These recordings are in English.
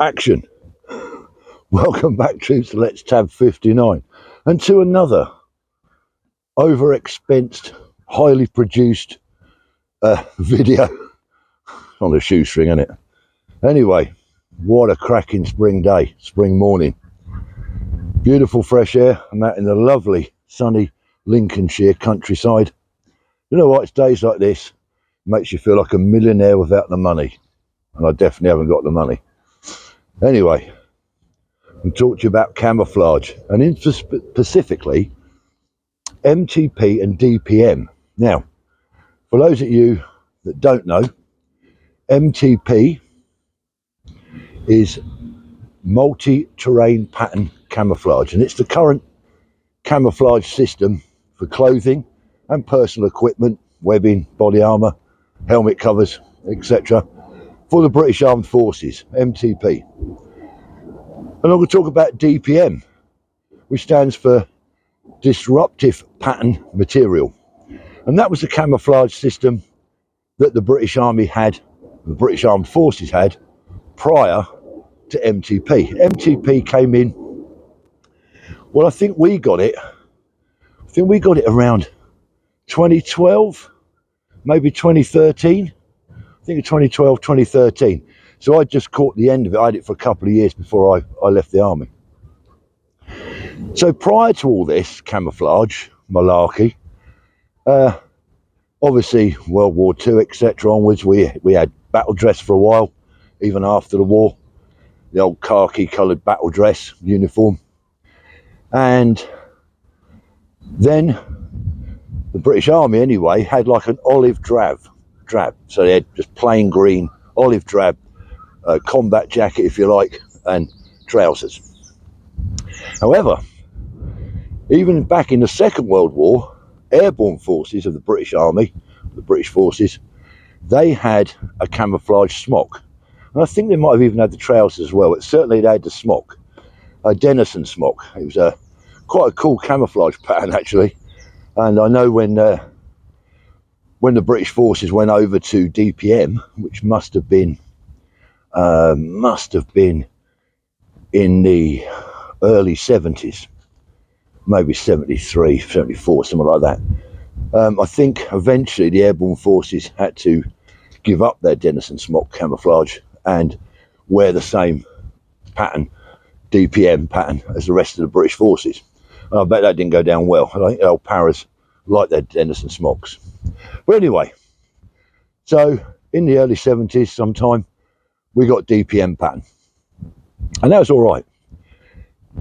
Action. Welcome back, troops, to Let's Tab 59 and to another over-expensed, highly produced video on a shoestring, isn't it? Anyway, what a cracking spring day, spring morning. Beautiful fresh air, and that in the lovely sunny Lincolnshire countryside. You know what, it's days like this makes you feel like a millionaire without the money, and I definitely haven't got the money. Anyway, and talk to you about camouflage, and specifically MTP and DPM. Now, for those of you that don't know, MTP is multi-terrain pattern camouflage, and it's the current camouflage system for clothing and personal equipment, webbing, body armour, helmet covers, etc. for the British Armed Forces, MTP. And I'm going to talk about DPM, which stands for Disruptive Pattern Material. And that was the camouflage system that the British Army had, the British Armed Forces had, prior to MTP. MTP came in, well, I think we got it around 2012, maybe 2013. I think 2012, 2013. So I just caught the end of it. I had it for a couple of years before I left the army. So prior to all this camouflage malarkey, obviously World War II, etc. onwards, we had battle dress for a while, even after the war, the old khaki coloured battle dress uniform. And then the British Army anyway had like an olive drab. So they had just plain green, olive drab combat jacket, if you like, and trousers. However, even back in the Second World War, Airborne forces of the British Army, the British forces, they had a camouflage smock. And I think they might have even had the trousers as well, but certainly they had the smock, a Denison smock. It was quite a cool camouflage pattern, actually. And I know when the British forces went over to DPM, which must have been in the early 70s, maybe 73, 74, something like that. I think eventually the Airborne forces had to give up their Denison smock camouflage and wear the same pattern, DPM pattern, as the rest of the British forces. And I bet that didn't go down well. I think the old paras like their Denison smocks. But anyway, so in the early 70s sometime, we got DPM pattern. And that was all right.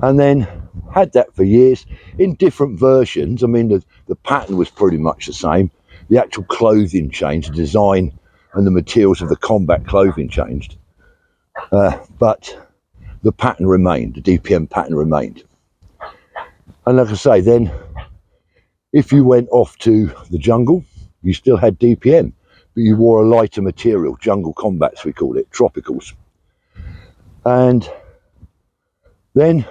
And then had that for years in different versions. I mean, the pattern was pretty much the same. The actual clothing changed, the design and the materials of the combat clothing changed. But the pattern remained, the DPM pattern remained. And like I say, then if you went off to the jungle, you still had DPM, but you wore a lighter material, jungle combats we called it, tropicals. And then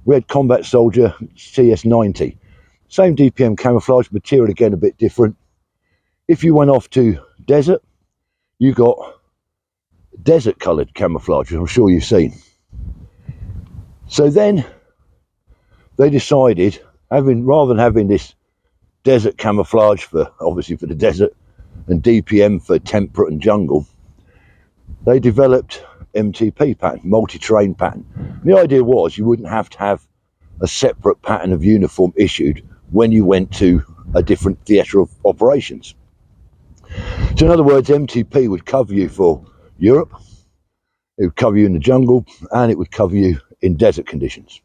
we had combat soldier CS90, same DPM camouflage, material again a bit different. If you went off to desert, you got desert coloured camouflage, which I'm sure you've seen. So then they decided, rather than having this desert camouflage for obviously for the desert and DPM for temperate and jungle, they developed MTP pattern, multi-terrain pattern. And the idea was you wouldn't have to have a separate pattern of uniform issued when you went to a different theatre of operations. So in other words, MTP would cover you for Europe, it would cover you in the jungle, and it would cover you in desert conditions.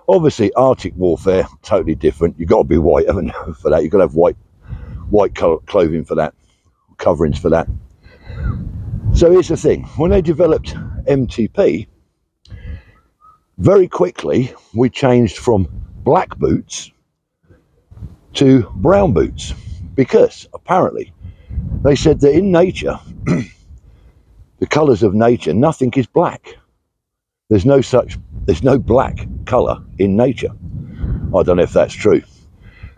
Obviously, Arctic warfare, totally different. You've got to be white, haven't you, for that? You've got to have white clothing for that, coverings for that. So here's the thing. When they developed MTP, very quickly, we changed from black boots to brown boots, because apparently they said that in nature, the colours of nature, nothing is black. There's no black colour in nature. I don't know if that's true.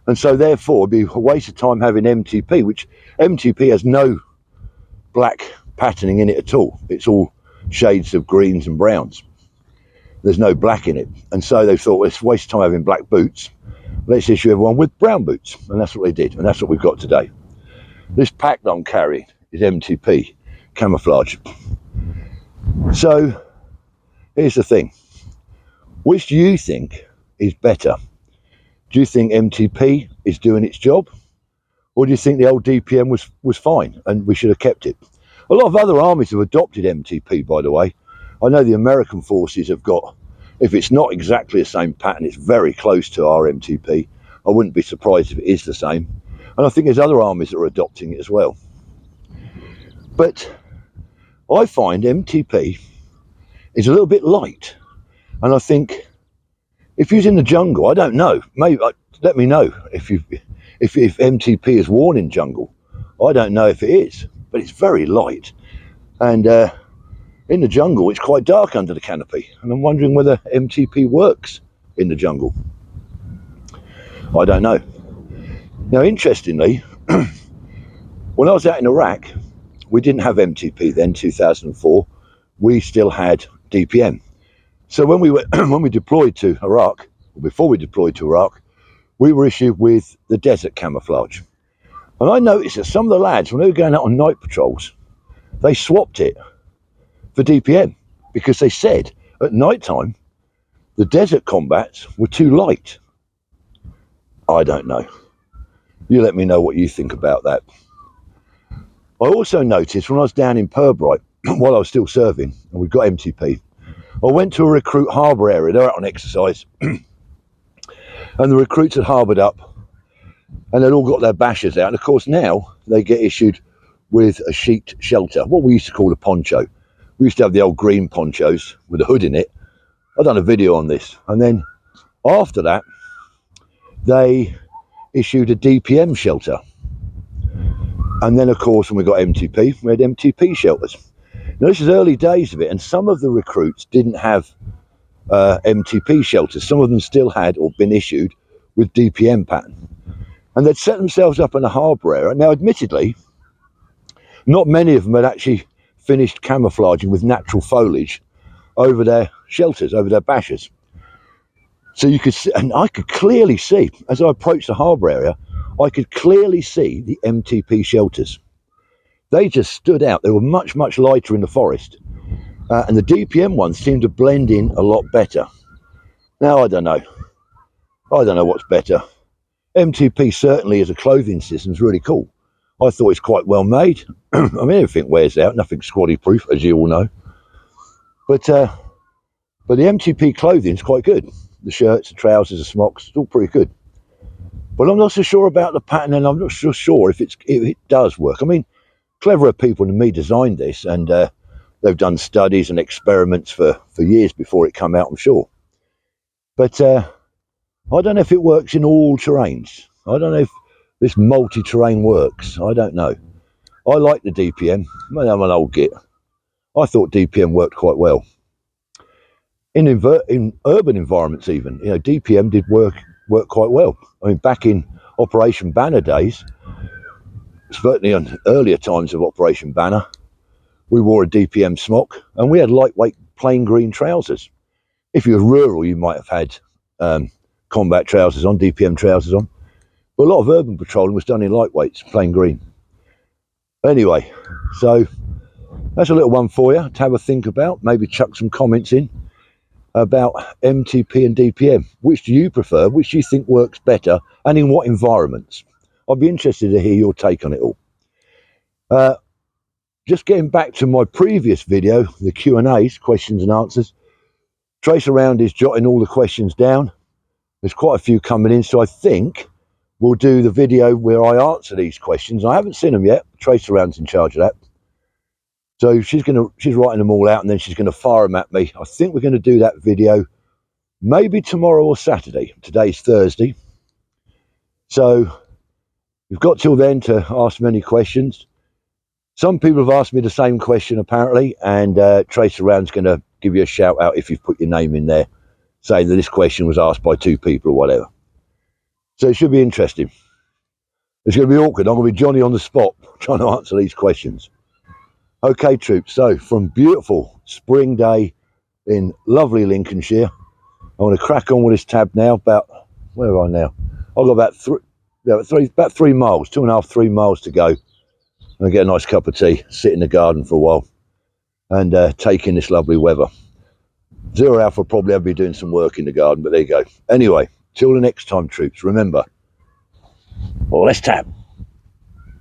And so therefore it'd be a waste of time having MTP, which MTP has no black patterning in it at all. It's all shades of greens and browns. There's no black in it. And so they thought, well, it's a waste of time having black boots. Let's issue everyone with brown boots. And that's what they did. And that's what we've got today. This pack that I'm carrying is MTP, camouflage. So here's the thing. Which do you think is better? Do you think MTP is doing its job? Or do you think the old DPM was fine and we should have kept it? A lot of other armies have adopted MTP, by the way. I know the American forces have got, if it's not exactly the same pattern, it's very close to our MTP. I wouldn't be surprised if it is the same. And I think there's other armies that are adopting it as well. But I find MTP is a little bit light. And I think if you're in the jungle, I don't know, maybe let me know if MTP is worn in jungle. I don't know if it is, but it's very light. And in the jungle, it's quite dark under the canopy. And I'm wondering whether MTP works in the jungle. I don't know. Now, interestingly, when I was out in Iraq, we didn't have MTP then, 2004. We still had DPM. So when we deployed to Iraq, or before we deployed to Iraq, we were issued with the desert camouflage. And I noticed that some of the lads, when they were going out on night patrols, they swapped it for DPM because they said at night time the desert combats were too light. I don't know. You let me know what you think about that. I also noticed when I was down in Pirbright, while I was still serving, and we've got MTP, I went to a recruit harbour area. They're out on exercise. And the recruits had harboured up and they'd all got their bashers out. And of course now they get issued with a sheet shelter, what we used to call a poncho. We used to have the old green ponchos with a hood in it. I've done a video on this. And then after that, they issued a DPM shelter. And then of course when we got MTP, we had MTP shelters. Now this is early days of it, and some of the recruits didn't have MTP shelters. Some of them still had or been issued with DPM pattern. And they'd set themselves up in a harbour area. Now admittedly, not many of them had actually finished camouflaging with natural foliage over their shelters, over their bashers. So you could see, and I could clearly see, as I approached the harbour area, I could clearly see the MTP shelters. They just stood out. They were much, much lighter in the forest. And the DPM ones seemed to blend in a lot better. Now, I don't know. I don't know what's better. MTP certainly as a clothing system is really cool. I thought it's quite well made. I mean, everything wears out, nothing squatty proof, as you all know. But the MTP clothing is quite good. The shirts, the trousers, the smocks, it's all pretty good. But I'm not so sure about the pattern, and I'm not so sure if it does work. I mean, cleverer people than me designed this, and they've done studies and experiments for years before it came out, I'm sure. But I don't know if it works in all terrains. I don't know if this multi-terrain works. I don't know. I like the DPM. I'm an old git. I thought DPM worked quite well. In urban environments even, you know, DPM did work quite well. I mean, back in Operation Banner days, certainly on earlier times of Operation Banner, we wore a DPM smock and we had lightweight plain green trousers. If you were rural, you might have had combat trousers on, DPM trousers on. But a lot of urban patrolling was done in lightweights, plain green. Anyway, so that's a little one for you to have a think about. Maybe chuck some comments in about MTP and DPM. Which do you prefer? Which do you think works better? And in what environments? I'd be interested to hear your take on it all. Just getting back to my previous video, the Q&As, questions and answers. Trace Around is jotting all the questions down. There's quite a few coming in, so I think we'll do the video where I answer these questions. I haven't seen them yet. Trace Around's in charge of that. So she's writing them all out and then she's going to fire them at me. I think we're going to do that video maybe tomorrow or Saturday. Today's Thursday. So you've got till then to ask me any questions. Some people have asked me the same question apparently, and Trace Around's going to give you a shout out if you've put your name in there, saying that this question was asked by 2 people or whatever. So it should be interesting. It's going to be awkward. I'm going to be Johnny on the spot trying to answer these questions. Okay, troops, so from beautiful spring day in lovely Lincolnshire, I want to crack on with this tab now. About, where am I now? I've got about 3 miles, 2.5, 3 miles to go. And get a nice cup of tea, sit in the garden for a while, and take in this lovely weather. Zero Alpha will probably have to be doing some work in the garden, but there you go. Anyway, till the next time, troops, remember, well, let's tab.